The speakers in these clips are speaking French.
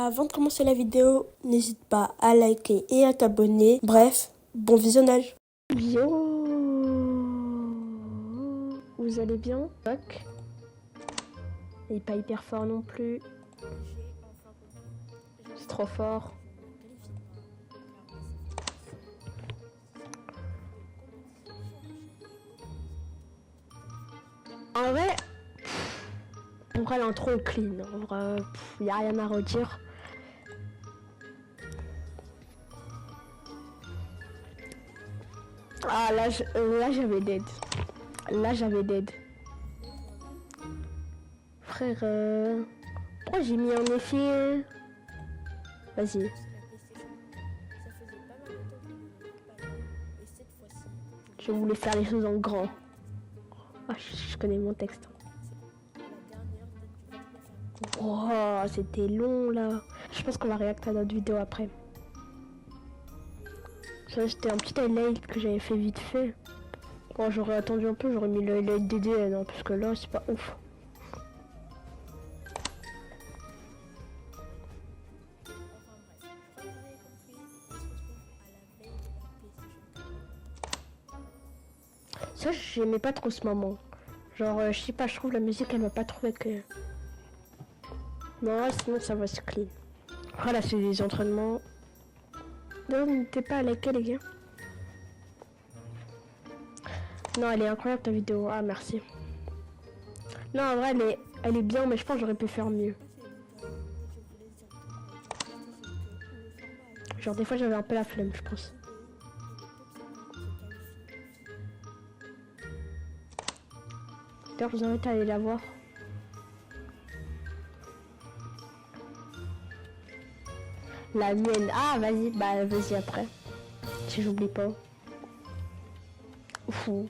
Avant de commencer la vidéo, n'hésite pas à liker et à t'abonner. Bref, bon visionnage. Yo, vous allez bien? Ok. Il est pas hyper fort non plus. C'est trop fort. En vrai, l'intro est clean. En vrai, y a rien à redire. Ah là j'avais dead. Là j'avais dead. Frère, pourquoi j'ai mis en effet? Vas-y. Je voulais faire les choses en grand. Ah, je connais mon texte. Oh, c'était long là. Je pense qu'on va réacter à notre vidéo après. Ça, c'était un petit highlight que j'avais fait vite fait. Quand j'aurais attendu un peu, j'aurais mis le highlight DDN, hein, parce que là, c'est pas ouf. Ça, j'aimais pas trop ce moment. Genre, je sais pas, je trouve la musique, elle m'a pas trouvé que... Non, sinon ça va, c'est clean. Voilà, c'est des entraînements. Non, n'hésitez pas à liker, les gars. Non, elle est incroyable ta vidéo. Ah, merci. Non, en vrai, elle est bien, mais je pense que j'aurais pu faire mieux. Genre, des fois, j'avais un peu la flemme, je pense. D'ailleurs, je vous invite à aller la voir. La mienne. Ah, vas-y, bah, vas-y après. Si j'oublie pas. Fou.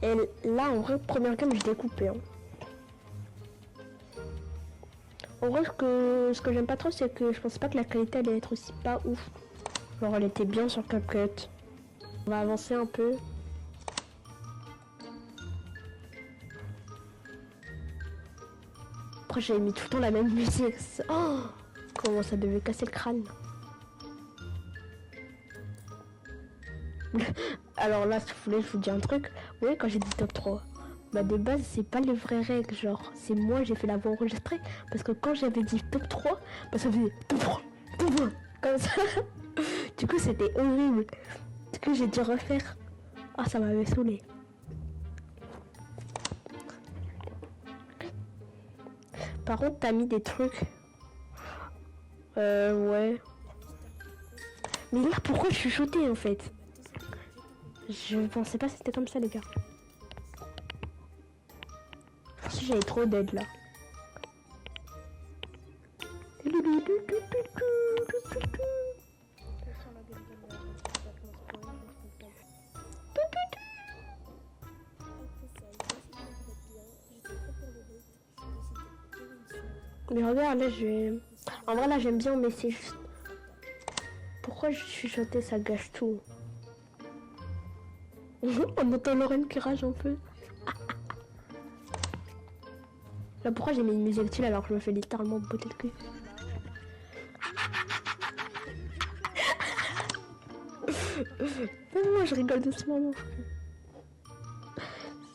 Et là, en vrai, première game, je découpé. Hein. En vrai, ce que j'aime pas trop, c'est que je pensais pas que la qualité allait être aussi pas ouf. Genre, elle était bien sur CapCut. On va avancer un peu. Après, j'avais mis tout le temps la même musique. Oh, comment ça devait casser le crâne. Alors là, si vous voulez, je vous dis un truc. Vous voyez, quand j'ai dit top 3, bah de base, c'est pas les vraies règles. Genre, c'est moi, j'ai fait la voix enregistrée. Parce que quand j'avais dit top 3, bah ça faisait top 3, top 3, comme ça. Du coup, c'était horrible. Du coup, j'ai dû refaire. Ah, ça m'avait saoulé. Par contre, t'as mis des trucs. Ouais. Mais là, pourquoi je suis chuchotée en fait? Je pensais pas que c'était comme ça, les gars. Si j'avais trop d'aide là. Mais regarde, là, je vais... En vrai, là, j'aime bien, mais c'est juste... Pourquoi je suis chuchotée, ça gâche tout. On entend Lorraine qui rage un peu. Là, pourquoi j'ai mis une musique utile alors que je me fais littéralement botter le cul? Moi, je rigole de ce moment.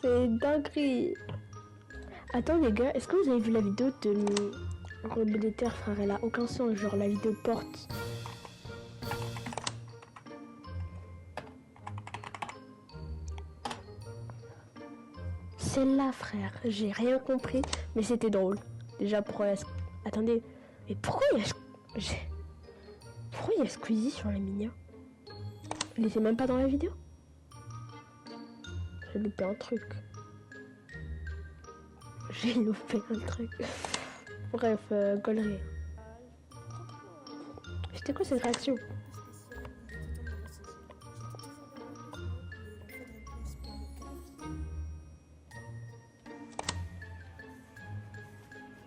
C'est dinguerie. Attends, les gars, est-ce que vous avez vu la vidéo de Rebelle des Terres, frère? Elle a aucun sens, genre la vidéo porte. Celle-là, frère, j'ai rien compris, mais c'était drôle. Déjà, pourquoi... Attendez, mais pourquoi il y a... Pourquoi il y a Squeezie sur la mini? Il était même pas dans la vidéo? J'ai loupé un truc. J'ai loupé un truc. Bref, gaulerie. C'était quoi cette réaction?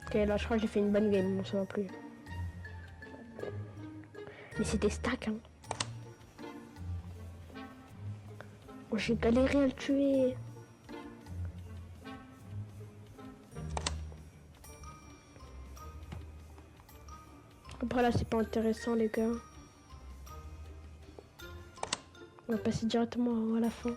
Ok, là je crois que j'ai fait une bonne game, on s'en va plus. Mais c'était stack, hein. Oh, j'ai galéré à le tuer. Après là c'est pas intéressant les gars. On va passer directement à la fin.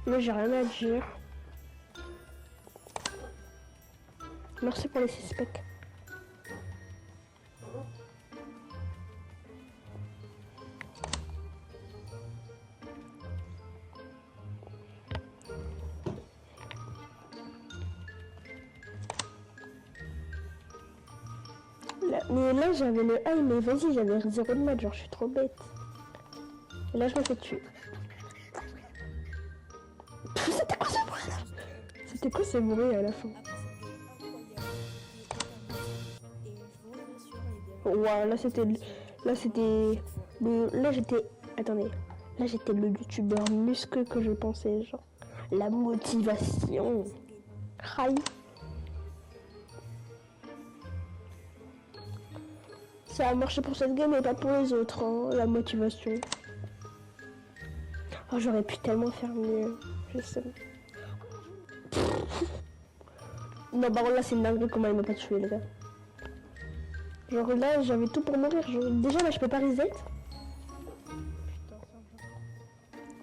Moi j'ai rien à dire. Merci pour les 6 packs. Mais là j'avais le high, mais vas-y, j'avais 0 de mode, genre je suis trop bête. Et là je me fais tuer. C'était quoi ce bruit là? C'était quoi ce bruit à la fin? Waouh, là c'était là j'étais, attendez, là j'étais le youtubeur musclé que je pensais, genre la motivation. Aïe. Ça a marché pour cette game mais pas pour les autres, hein, la motivation. Oh, j'aurais pu tellement faire mieux, je sais. Non, bah là c'est une dinguerie comment il m'a pas tué les gars. Genre là j'avais tout pour mourir, genre, déjà là je peux pas reset.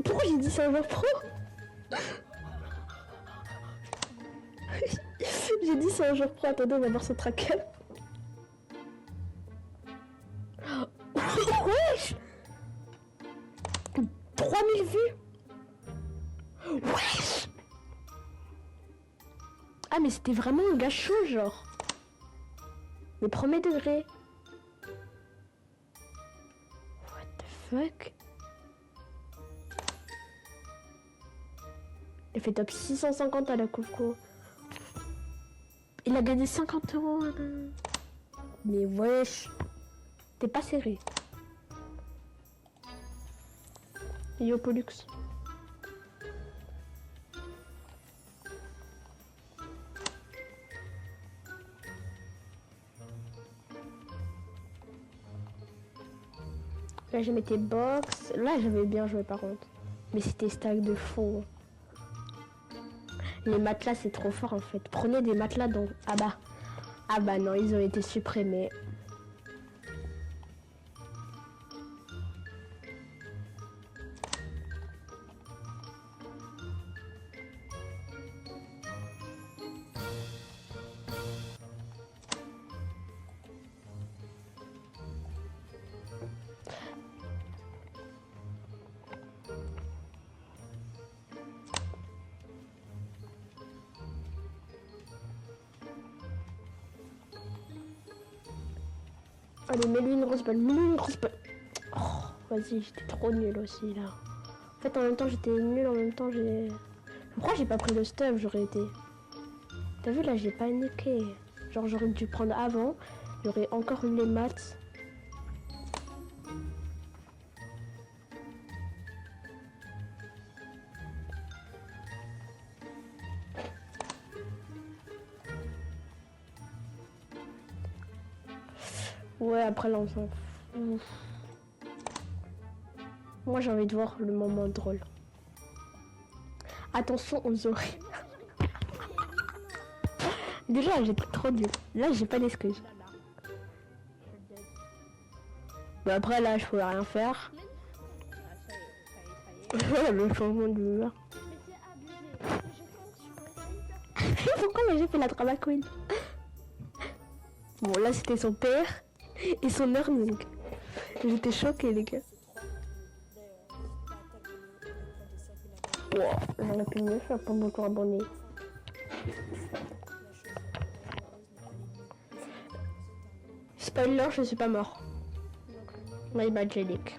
Pourquoi j'ai dit c'est un joueur pro? J'ai dit c'est un joueur pro, attendez on va voir son tracker. Wesh, 3000 vues. Wesh. Ah mais c'était vraiment un gars chaud genre. Mais premier degré. What the fuck? Il fait top 650 à la Coco. Il a gagné 50 euros. Mais wesh. T'es pas serré. Yo Pollux. Là j'ai mis tes box. Là j'avais bien joué par contre. Mais c'était stack de fond. Les matelas c'est trop fort en fait. Prenez des matelas dans... Ah bah. Ah bah non, ils ont été supprimés. Allez, mets-lui une grosse balle, mets-lui une grosse balle. Oh, vas-y, j'étais trop nul aussi là. En fait, en même temps, j'étais nul, en même temps, j'ai... Pourquoi j'ai pas pris le stuff, j'aurais été... T'as vu, là, j'ai paniqué. Genre, j'aurais dû prendre avant, j'aurais encore eu les maths. Ouais, après là, on s'en fout. Moi, j'ai envie de voir le moment drôle. Attention aux oreilles. Déjà, j'étais trop nul. Là, j'ai pas d'excuses. Mais après, là, je pouvais rien faire. Le changement de lueur. Pourquoi j'ai fait la drama queen? Bon, là, c'était son père et son earning. J'étais choquée, les gars. Wow, j'en ai pu mieux faire pour m'auto-abonner. Spoiler, je suis pas mort. My bad, Jellic.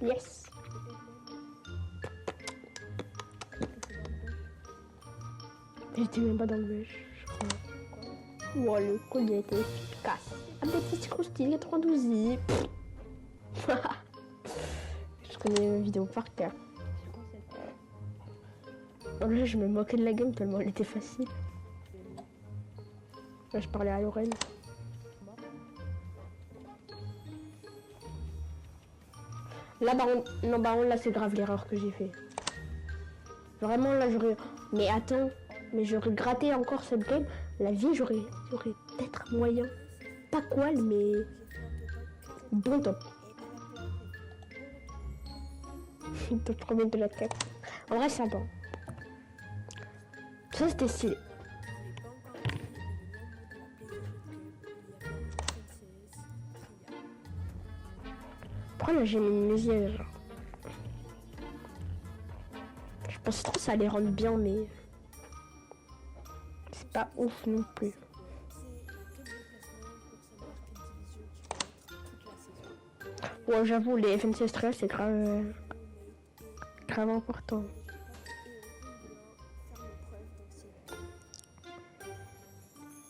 Yes. J'étais même pas dans le bush, je crois. Wow, le coup il a été efficace. Ah, Baptiste Croustille, 92i. Je connais la vidéo par cœur. Bon, là, je me moquais de la game tellement elle était facile. Là, je parlais à Lorraine. Là, baron, non, baron, là, c'est grave l'erreur que j'ai fait. Vraiment, là, j'aurais... Mais attends, mais j'aurais gratté encore cette game. La vie, j'aurais peut-être moyen. Pas qual, mais... Bon top. Top premier de la tête. En vrai, c'est bon. Ça, c'était stylé. Pourquoi là j'ai mis une musique genre. Je pensais trop que ça allait rendre bien, mais c'est pas ouf non plus. Ouais, j'avoue, les FNCS Trail, c'est grave important.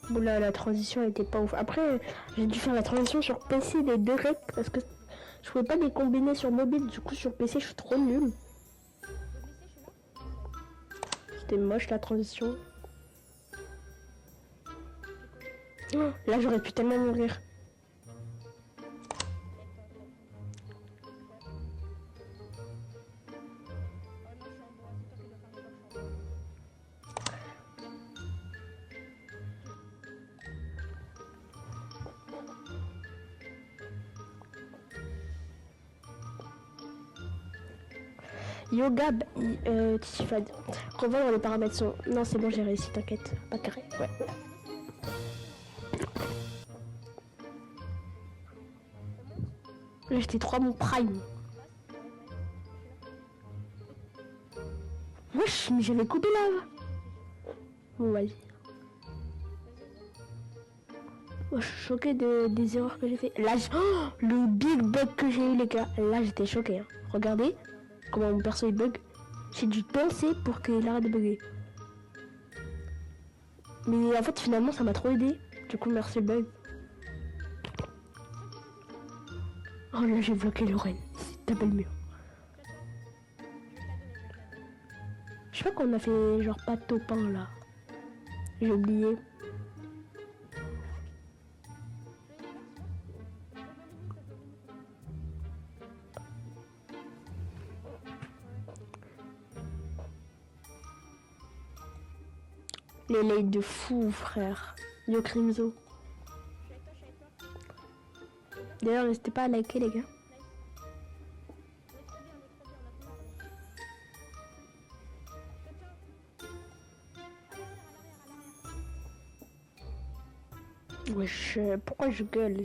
Bon là, la transition était pas ouf. Après, j'ai dû faire la transition sur PC des deux recs parce que je pouvais pas les combiner sur mobile. Du coup, sur PC, je suis trop nul. C'était moche la transition. Oh, là, j'aurais pu tellement mourir. Yoga, Tifad. Revoir les paramètres sont... Non, c'est bon, j'ai réussi, t'inquiète. Pas carré, ouais. Là, j'étais 3 mon prime. Wesh, mais j'avais coupé là. Bon, vas-y. Oh, je suis choquée des erreurs que j'ai fait. Là, oh, le big bug que j'ai eu, les gars. Là, j'étais choquée. Hein. Regardez comment mon perso il bug. J'ai dû penser pour qu'il arrête de bugger. Mais en fait, finalement, ça m'a trop aidé. Du coup, merci le bug. Oh là, j'ai bloqué Lorraine. C'est tapé le mur. Je sais pas qu'on a fait genre pâte au pain là. J'ai oublié. Les laits de fou, frère. Yo Crimzo. D'ailleurs, n'hésitez pas à liker, les gars. Wesh, pourquoi je gueule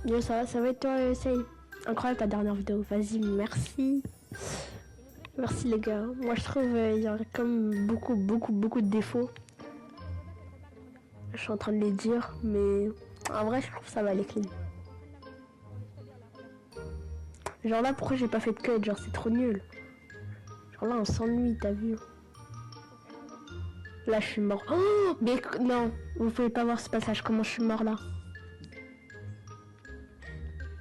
Yo, ça va être toi, essaye. Incroyable ta dernière vidéo. Vas-y, merci. Merci les gars. Moi je trouve il y a comme beaucoup de défauts. Je suis en train de les dire, mais en vrai je trouve ça va aller clean. Genre là pourquoi j'ai pas fait de cut, genre c'est trop nul. Genre là on s'ennuie, t'as vu. Là je suis mort. Oh mais non, vous pouvez pas voir ce passage, comment je suis mort là.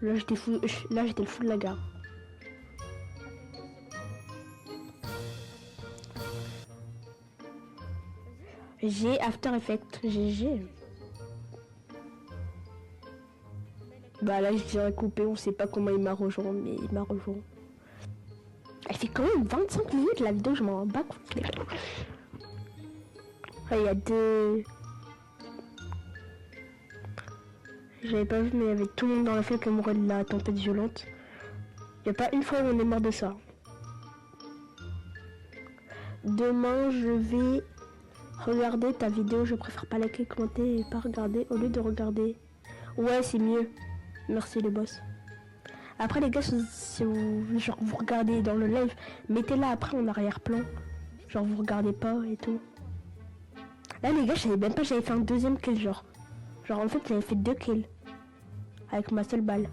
Là j'étais fou, là j'étais le fou de la gare. J'ai After Effects, GG. Bah là je dirais coupé, on sait pas comment il m'a rejoint, mais il m'a rejoint. Elle fait quand même 25 minutes la vidéo, je m'en bats contre les gars. Ah, il y a deux... J'avais pas vu, mais il y avait tout le monde dans la file qui mourait de la tempête violente. Il n'y a pas une fois où on est mort de ça. Demain, je vais regarder ta vidéo. Je préfère pas liker, commenter et pas regarder au lieu de regarder. Ouais, c'est mieux. Merci les boss. Après les gars, si vous, genre, vous regardez dans le live, mettez-la après en arrière-plan. Genre vous regardez pas et tout. Là les gars, je savais même pas, j'avais fait un deuxième kill genre. Genre en fait j'avais fait 2 kills. Avec ma seule balle.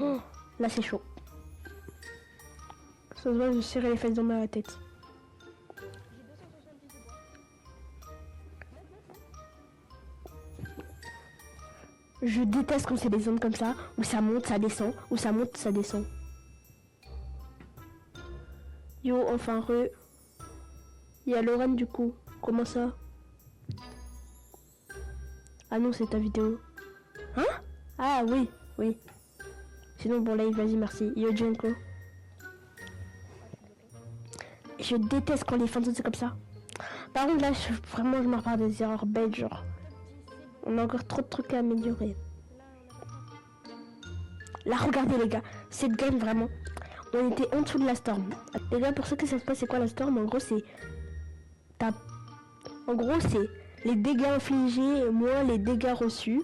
Oh, là c'est chaud. Ça se voit, je serrais les fesses dans ma tête. Je déteste quand c'est des zones comme ça, où ça monte, ça descend, où ça monte, ça descend. Yo, enfin re. Il y a Lorraine du coup. Comment ça? Ah non, c'est ta vidéo. Hein? Ah oui, oui. Sinon, bon live, vas-y, merci. Yo, Jenko. Je déteste quand les fins de zone c'est comme ça. Par contre, là, vraiment, je me repars des erreurs bêtes, genre. On a encore trop de trucs à améliorer. Là, regardez, les gars. Cette game, vraiment. On était en dessous de la storm. Les gars, pour ceux qui savent pas c'est quoi la storm, en gros, c'est... En gros, c'est les dégâts infligés moins les dégâts reçus.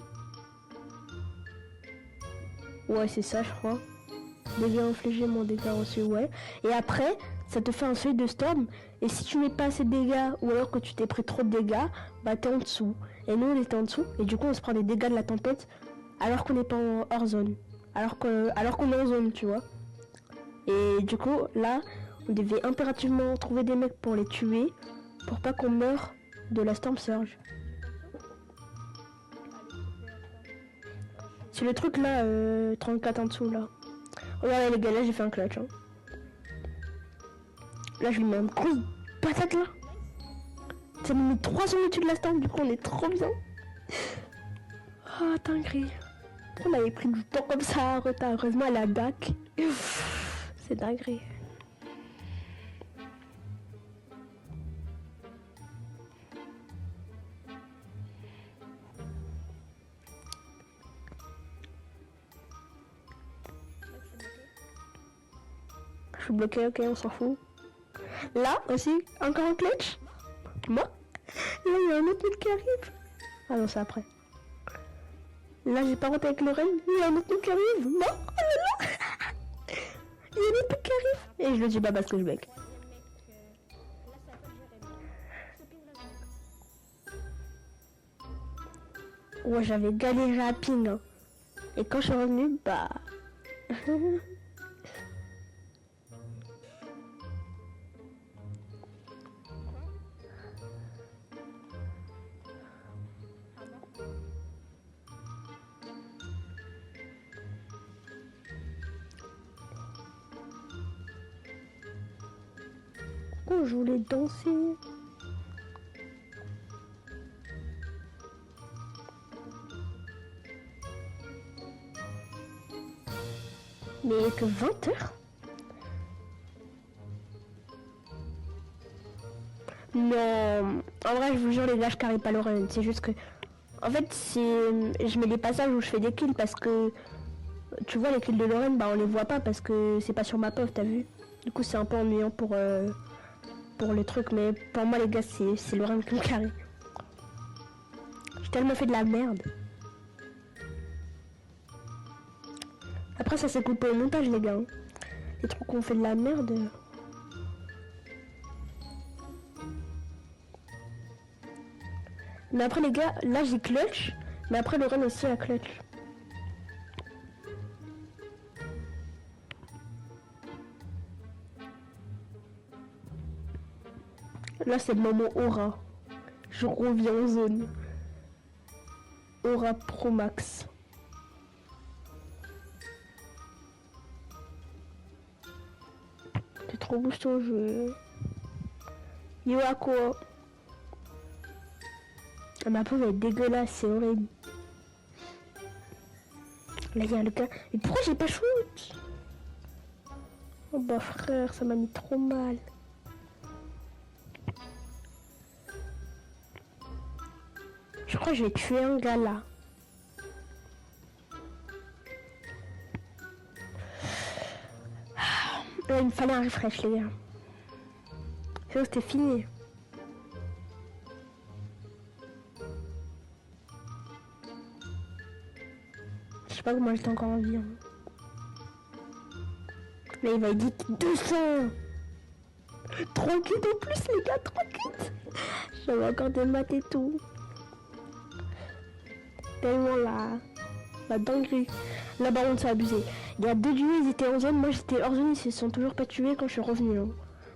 Ouais, c'est ça, je crois. Dégâts infligés moins dégâts reçus, ouais. Et après, ça te fait un seuil de storm. Et si tu mets pas assez de dégâts, ou alors que tu t'es pris trop de dégâts, bah t'es en dessous. Et nous, on était en dessous. Et du coup, on se prend des dégâts de la tempête, alors qu'on n'est pas en hors zone. Alors qu'on est en zone, tu vois. Et du coup, là, on devait impérativement trouver des mecs pour les tuer, pour pas qu'on meure de la Storm Surge. C'est le truc là, 34 en dessous là. Regardez les gars, là j'ai fait un clutch. Hein. Là je lui mets un gros patate là. Ça me met 300 au-dessus de la Storm, du coup on est trop bien. Oh dinguerie. On avait pris du temps comme ça, retard. Heureusement elle a back. C'est dinguerie. Je suis bloqué, ok, on s'en fout. Là aussi, encore un clutch. Moi. Là il y a un autre mec qui arrive. Ah non, c'est après. Là j'ai pas rentré avec Lorraine. Il y a un autre mec qui arrive. Non. Oh là là. Il y a un autre mec qui arrive. Et je le dis pas parce que je bec. Ouais, j'avais galéré à ping. Hein. Et quand je suis revenue, bah... Oh, je voulais danser. Mais que 20 heures? Non, en vrai je vous jure les gars je carry pas Lorraine, c'est juste que... En fait je mets des passages où je fais des kills parce que... Tu vois les kills de Lorraine, bah on les voit pas parce que c'est pas sur ma pauvre, t'as vu? Du coup c'est un peu ennuyant pour le truc, mais pour moi les gars c'est Lorraine qui me carry. J'ai tellement fait de la merde. Après ça s'est coupé au montage les gars. Hein. Les trucs qu'on fait de la merde... Mais après les gars, là j'ai clutch, mais après Lorraine aussi a clutch. Là c'est le moment aura. Je reviens en zone. Aura Pro Max. T'es trop beau ce jeu. Yo à quoi? Ma peau va être dégueulasse, c'est horrible. Là il y a le gars. Et pourquoi j'ai pas shoot? Oh bah frère, ça m'a mis trop mal. Je crois que je vais tuer un gars là. Il me fallait un refresh les gars. Sinon c'était fini. Je sais pas comment j'étais encore en vie. Hein. Là il va dire 200. Tranquille en plus les gars, tranquille. J'avais encore des maths et tout. Tellement la dinguerie. Là par contre c'est abusé. Il y a deux duos, ils étaient en zone, moi j'étais hors zone, ils se sont toujours pas tués quand je suis revenu. Hein.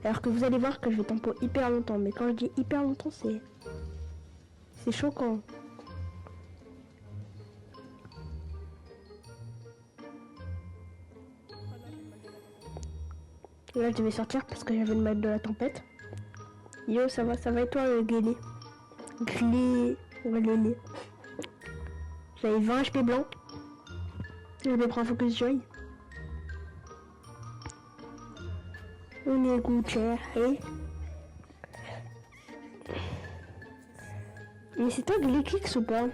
Alors que vous allez voir que je vais tempo hyper longtemps. Mais quand je dis hyper longtemps, c'est choquant. Là, je devais sortir parce que j'avais le mal de la tempête. Yo, ça va et toi, Glélé? Glé... Ouais, Glélé. J'avais 20 HP blanc. Je vais prendre Focus Joy. On est goûté, et... Mais c'est toi Glé Kicks ou pas?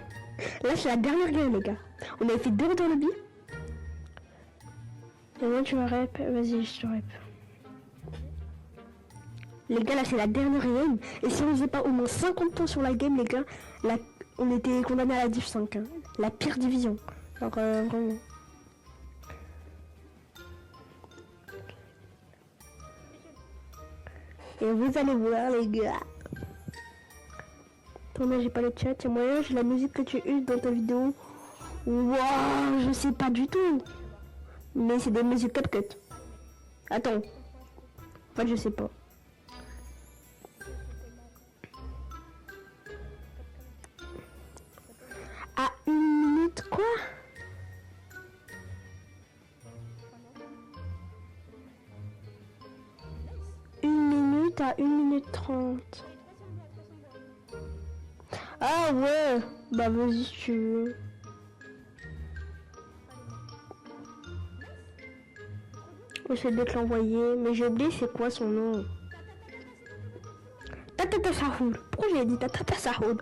Là, c'est la dernière game, les gars. On avait fait 2 dans le lobby. Et moi, tu vas rep. Vas-y, je te rep. Les gars, là, c'est la dernière game. Et si on faisait pas au moins 50 points sur la game, les gars, on était condamné à la div 5. Hein. La pire division. Alors, vraiment. Et vous allez voir, les gars. Attends, j'ai pas le chat. Tiens, moi, j'ai la musique que tu uses dans ta vidéo. Waouh, je sais pas du tout. Mais c'est des musiques cut. Attends. En fait, je sais pas. À 1 minute, quoi? À 1 minute 30. Ah ouais. Bah vas-y si tu veux. J'essaie de te l'envoyer, mais j'ai oublié c'est quoi son nom. Tata Sahoul. Pourquoi j'ai dit Tata Sahoul?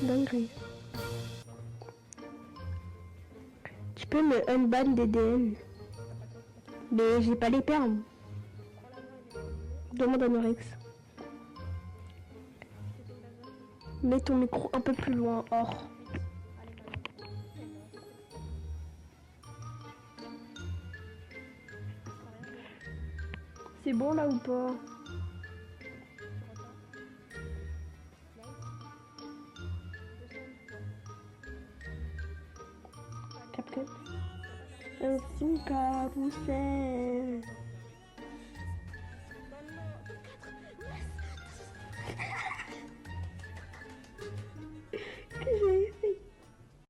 Dinguerie. Tu peux me unban des DM. Mais j'ai pas les permes. Demande à Norex. Mets ton micro un peu plus loin, hors. C'est bon là ou pas? Captain. Un carrousel.